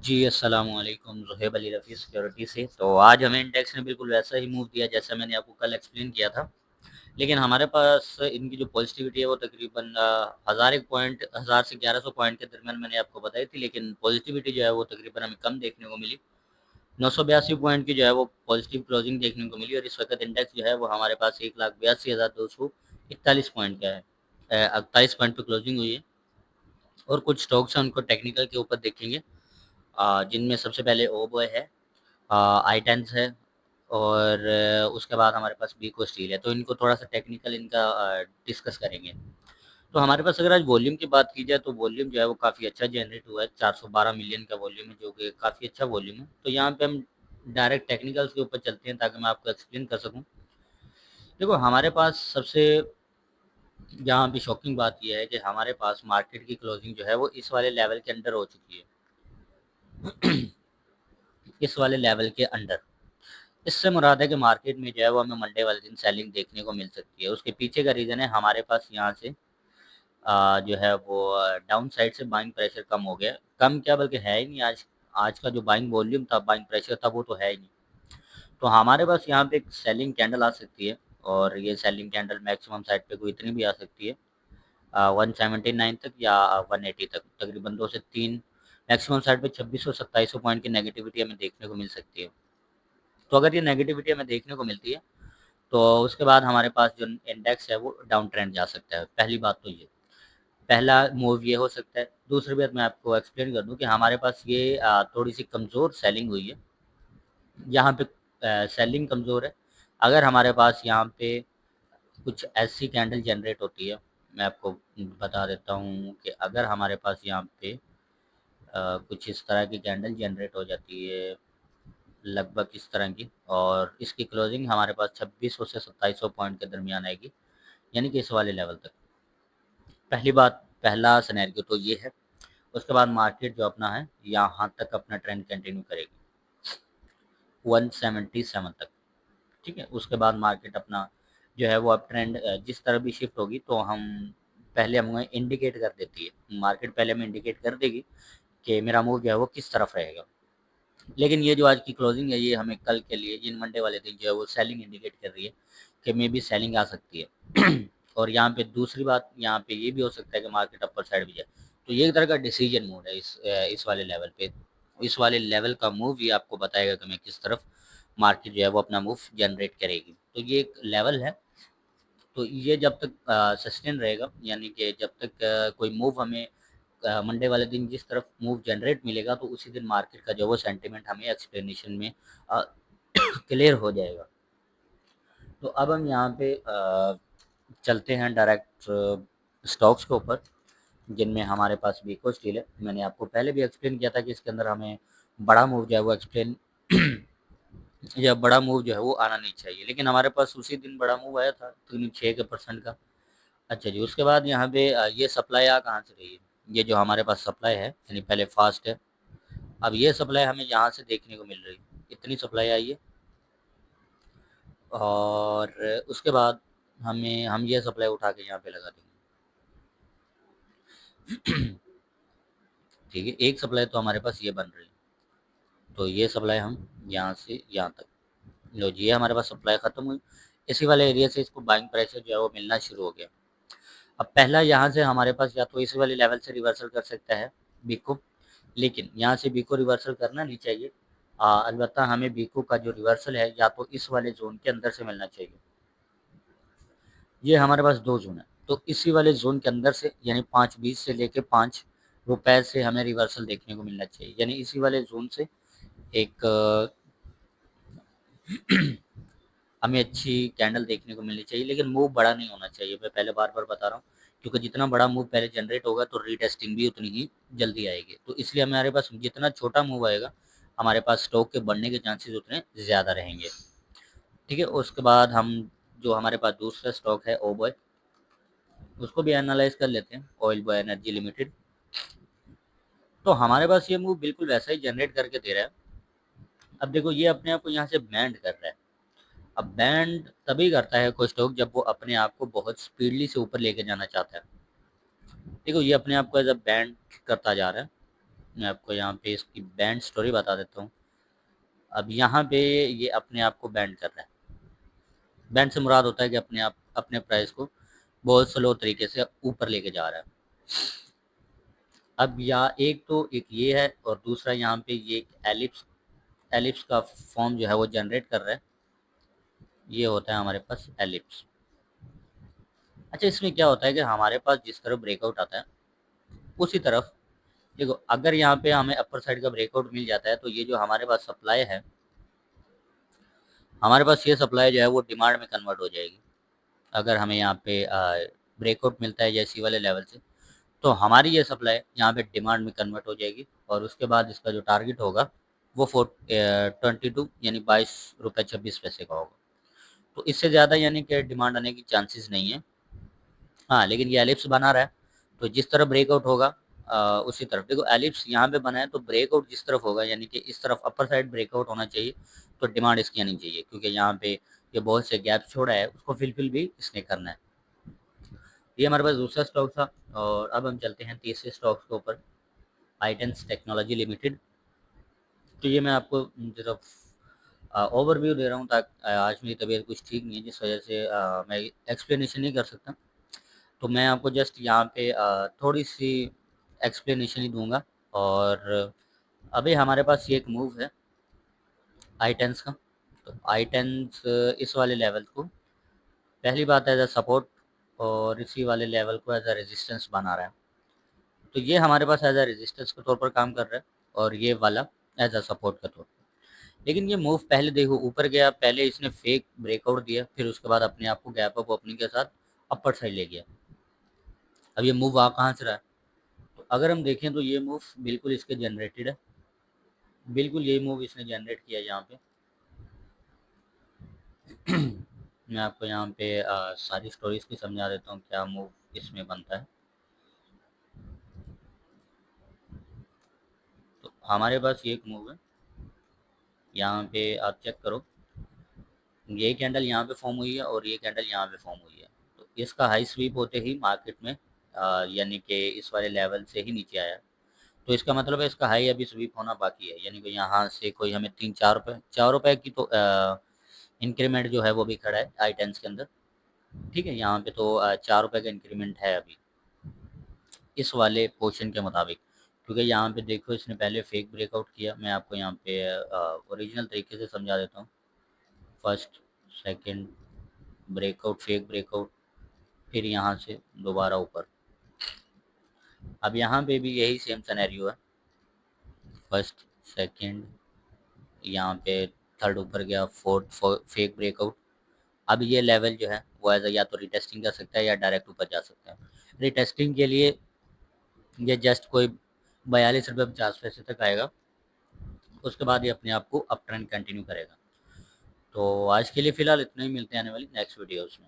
जी, अस्सलामुअलैकुम, ज़ुहैब अली रफ़ी सिक्योरिटी से। तो आज हमें इंडेक्स ने बिल्कुल वैसा ही मूव दिया जैसा मैंने आपको कल एक्सप्लेन किया था। लेकिन हमारे पास इनकी जो पॉज़िटिविटी है वो तकरीबन 1001 पॉइंट 1000 से 1100 पॉइंट के दरमियान मैंने आपको बताई थी, लेकिन पॉज़िटिविटी जो है वो तकरीबन हमें कम देखने को मिली। 982 पॉइंट की जो है वो पॉज़िटिव क्लोजिंग देखने को मिली और इस वक़्त इंडेक्स जो है वो हमारे पास 1,82,241 पॉइंट का है। 28 पॉइंट पे क्लोजिंग हुई है और कुछ स्टॉक्स हैं उनको टेक्निकल के ऊपर देखेंगे, जिनमें सबसे पहले ओबॉय है, आईटेंस है और उसके बाद हमारे पास बीको स्टील है। तो इनको थोड़ा-सा टेक्निकल इनका डिस्कस करेंगे। तो हमारे पास अगर आज वॉल्यूम की बात की जाए तो वॉल्यूम जो है वो काफ़ी अच्छा जनरेट हुआ है, 412 मिलियन का वॉल्यूम है जो कि काफ़ी अच्छा वॉल्यूम है। तो यहाँ पे हम डायरेक्ट टेक्निकल्स के ऊपर चलते हैं ताकि मैं आपको एक्सप्लेन कर सकूँ। देखो हमारे पास सबसे यहाँ पे शॉकिंग बात ये है कि हमारे पास मार्केट की क्लोजिंग जो है वो इस वाले लेवल के अंडर हो चुकी है। इस वाले लेवल के अंडर। इससे मुराद है कि मार्केट में जो है वो हमें मंडे वाले दिन सेलिंग देखने को मिल सकती है। उसके पीछे का रीज़न है हमारे पास यहाँ से जो है वो डाउन साइड से बाइंग प्रेशर कम हो गया। कम क्या बल्कि है ही नहीं, आज आज का जो बाइंग वॉल्यूम था, बाइंग प्रेशर था वो तो है ही नहीं। तो हमारे पास यहाँ पे एक सेलिंग कैंडल आ सकती है और ये सेलिंग कैंडल मैक्सिमम साइड पे कोई इतनी भी आ सकती है 179 तक या 180 तक, तकरीबन 2 से 3 मैक्सिमम साइड पे 2600-2700 पॉइंट की नेगेटिविटी हमें देखने को मिल सकती है। तो अगर ये नेगेटिविटी हमें देखने को मिलती है तो उसके बाद हमारे पास जो इंडेक्स है वो डाउन ट्रेंड जा सकता है। पहली बात तो ये, पहला मूव ये हो सकता है। दूसरी बात मैं आपको एक्सप्लेन कर दूँ कि हमारे पास ये थोड़ी-सी कमज़ोर सेलिंग हुई है। यहाँ पे सेलिंग कमज़ोर है। अगर हमारे पास यहाँ पे कुछ ऐसी कैंडल जनरेट होती है, मैं आपको बता देता हूँ कि अगर हमारे पास यहाँ पे कुछ इस तरह की कैंडल जनरेट हो जाती है, लगभग इस तरह की, और इसकी क्लोजिंग हमारे पास 2600 से 2700 पॉइंट के दरमियान आएगी, यानी कि इस वाले लेवल तक। पहली बात, पहला सिनेरियो तो ये है। उसके बाद मार्केट जो अपना है यहाँ तक अपना ट्रेंड कंटिन्यू करेगी 177 तक, ठीक है। उसके बाद मार्केट अपना जो है वो अप ट्रेंड जिस तरह भी शिफ्ट होगी तो हम पहले हमें इंडिकेट कर देती है, मार्केट पहले हमें इंडिकेट कर देगी कि मेरा मूव जो है वो किस तरफ रहेगा। लेकिन ये जो आज की क्लोजिंग है ये हमें कल के लिए, जिन मंडे वाले दिन जो है वो सेलिंग इंडिकेट कर रही है कि मे बी सेलिंग आ सकती है। और यहाँ पे दूसरी बात, यहाँ पे ये भी हो सकता है कि मार्केट अपर साइड भी जाए। तो ये एक तरह का डिसीजन मोड है इस वाले लेवल पे। इस वाले लेवल का मूव ये आपको बताएगा कि मैं किस तरफ मार्केट जो है वो अपना मूव जनरेट करेगी। तो ये एक लेवल है। तो ये जब तक सस्टेन रहेगा, यानी कि जब तक कोई मूव हमें मंडे वाले दिन जिस तरफ मूव जनरेट मिलेगा तो उसी दिन मार्केट का जो वो सेंटिमेंट हमें एक्सप्लेनेशन में क्लियर हो जाएगा। तो अब हम यहाँ पे चलते हैं डायरेक्ट स्टॉक्स के ऊपर, जिनमें हमारे पास वीको स्टील है। मैंने आपको पहले भी एक्सप्लेन किया था कि इसके अंदर हमें बड़ा मूव जो है वो एक्सप्लेन या बड़ा मूव जो है वो आना नहीं चाहिए, लेकिन हमारे पास उसी दिन बड़ा मूव आया था 3.6% का। अच्छा जी, उसके बाद यहाँ पे ये सप्लाई आ कहाँ से रही है? ये जो हमारे पास सप्लाई है, यानी पहले फास्ट है, अब ये सप्लाई हमें यहाँ से देखने को मिल रही है, इतनी सप्लाई आई है। और उसके बाद हम ये सप्लाई उठा के यहाँ पे लगा देंगे। ठीक है, एक सप्लाई तो हमारे पास ये बन रही है, तो ये सप्लाई हम यहाँ से यहाँ तक, लो जी, ये हमारे पास सप्लाई खत्म हुई। इसी वाले एरिया से इसको बाइंग प्रेशर जो है वो मिलना शुरू हो गया। अब पहला यहाँ से हमारे पास या तो इसी वाले लेवल से रिवर्सल कर सकता है बिको, लेकिन यहाँ से बिको रिवर्सल करना नहीं चाहिए। अलबत्ता हमें बिको का जो रिवर्सल है या तो इस वाले जोन के अंदर से मिलना चाहिए। ये हमारे पास दो जोन है, तो इसी वाले जोन के अंदर से, यानी 5.20 से लेके 5 रुपए से हमें रिवर्सल देखने को मिलना चाहिए, यानी इसी वाले जोन से एक हमें अच्छी कैंडल देखने को मिलनी चाहिए, लेकिन मूव बड़ा नहीं होना चाहिए। मैं पहले बार-बार बता रहा हूँ, क्योंकि जितना बड़ा मूव पहले जनरेट होगा तो रीटेस्टिंग भी उतनी ही जल्दी आएगी। तो इसलिए हमारे पास जितना छोटा मूव आएगा, हमारे पास स्टॉक के बढ़ने के चांसेस उतने ज़्यादा रहेंगे। ठीक है, उसके बाद हम जो हमारे पास दूसरा स्टॉक है ओबॉय, उसको भी एनालाइज़ कर लेते हैं, ऑयल बॉय एनर्जी लिमिटेड। तो हमारे पास ये मूव बिल्कुल वैसा ही जनरेट करके दे रहा है। अब देखो ये अपने आप को यहाँ से बैंड कर रहा है। अब बैंड तभी करता है कोई स्टॉक जब वो अपने आप को बहुत स्पीडली से ऊपर लेके जाना चाहता है। देखो ये अपने आप को एज अ बैंड करता जा रहा है। मैं आपको यहाँ पे इसकी बैंड स्टोरी बता देता हूँ। अब यहाँ पे ये अपने आप को बैंड कर रहा है। बैंड से मुराद होता है कि अपने आप अपने प्राइस को बहुत स्लो तरीके से ऊपर लेके जा रहा है। अब या एक तो एक ये है, और दूसरा यहाँ पे ये एक एलिप्स एलिप्स का फॉर्म जो है वो जनरेट कर रहा है। ये होता है हमारे पास एलिप्स। अच्छा, इसमें क्या होता है कि हमारे पास जिस तरफ ब्रेकआउट आता है उसी तरफ, देखो अगर यहाँ पे हमें अपर साइड का ब्रेकआउट मिल जाता है तो ये जो हमारे पास सप्लाई है, हमारे पास ये सप्लाई जो है वो डिमांड में कन्वर्ट हो जाएगी। अगर हमें यहाँ पे ब्रेकआउट मिलता है जैसी वाले लेवल से, तो हमारी ये सप्लाई यहाँ पे डिमांड में कन्वर्ट हो जाएगी, और उसके बाद इसका जो टारगेट होगा वो 22 यानी 22 रुपये 26 पैसे का होगा। तो इससे ज़्यादा यानी कि डिमांड आने की चांसेस नहीं है। हाँ, लेकिन ये एलिप्स बना रहा है, तो जिस तरफ ब्रेकआउट होगा उसी तरफ, देखो एलिप्स यहाँ पे बना है तो ब्रेकआउट जिस तरफ होगा यानी कि इस तरफ अपर साइड ब्रेकआउट होना चाहिए, तो डिमांड इसकी आनी चाहिए, क्योंकि यहाँ पे ये बहुत से गैप छोड़ा है उसको फिलफिल भी इसने करना है। ये हमारे पास दूसरा स्टॉक था, और अब हम चलते हैं तीसरे स्टॉक के ऊपर, आईटेंस टेक्नोलॉजी लिमिटेड। तो ये मैं आपको सिर्फ ओवरव्यू दे रहा हूँ, ताकि आज मेरी तबीयत कुछ ठीक नहीं है जिस वजह से मैं एक्सप्लेनेशन नहीं कर सकता। तो मैं आपको जस्ट यहाँ पे थोड़ी सी एक्सप्लेनेशन ही दूंगा। और अभी हमारे पास ये एक मूव है आई टेंस का। तो आई टेंस इस वाले लेवल को पहली बात एज अ सपोर्ट, और इसी वाले लेवल को एज अ रेजिस्टेंस बना रहा है। तो ये हमारे पास एज अ रेजिस्टेंस के तौर पर काम कर रहा है, और ये वाला एज अ सपोर्ट का तौर पर। लेकिन ये मूव पहले देखो ऊपर गया, पहले इसने फेक ब्रेकआउट दिया, फिर उसके बाद अपने आप को गैप अप ओपनिंग के साथ अपर साइड ले गया। अब ये मूव आ कहाँ से रहा है? तो अगर हम देखें तो ये मूव बिल्कुल इसके जनरेटेड है, बिल्कुल यही मूव इसने जनरेट किया है यहाँ पे। मैं आपको यहाँ पे सारी स्टोरीज की समझा देता हूँ क्या मूव इसमें बनता है। तो हमारे पास ये एक मूव है, यहाँ पे आप चेक करो, ये कैंडल यहाँ पे फॉर्म हुई है और ये कैंडल यहाँ पे फॉर्म हुई है। तो इसका हाई स्वीप होते ही मार्केट में यानी कि इस वाले लेवल से ही नीचे आया। तो इसका मतलब है इसका हाई अभी स्वीप होना बाकी है, यानी कि यहाँ से कोई हमें 3-4 रुपए की तो इंक्रीमेंट जो है वो भी खड़ा है आई टेंस के अंदर। ठीक है, यहाँ पे तो 4 रुपए का इंक्रीमेंट है अभी इस वाले पोर्शन के मुताबिक, क्योंकि यहाँ पे देखो इसने पहले फेक ब्रेकआउट किया। मैं आपको यहाँ पे ओरिजिनल तरीके से समझा देता हूँ। First, second breakout, fake breakout, फिर यहाँ से दोबारा ऊपर। अब यहाँ पे भी यही सेम सिनेरियो है, फर्स्ट, सेकंड, यहाँ पे थर्ड ऊपर गया, फोर्थ फेक ब्रेकआउट। अब ये लेवल जो है वो एज या तो रिटेस्टिंग कर सकता है या डायरेक्ट ऊपर जा सकता है। रिटेस्टिंग के लिए ये जस्ट कोई 42 रुपये 50 पैसे तक आएगा, उसके बाद ये अपने आप को अप ट्रेंड कंटिन्यू करेगा। तो आज के लिए फ़िलहाल इतना ही, मिलते हैं आने वाली नेक्स्ट वीडियोज़ में।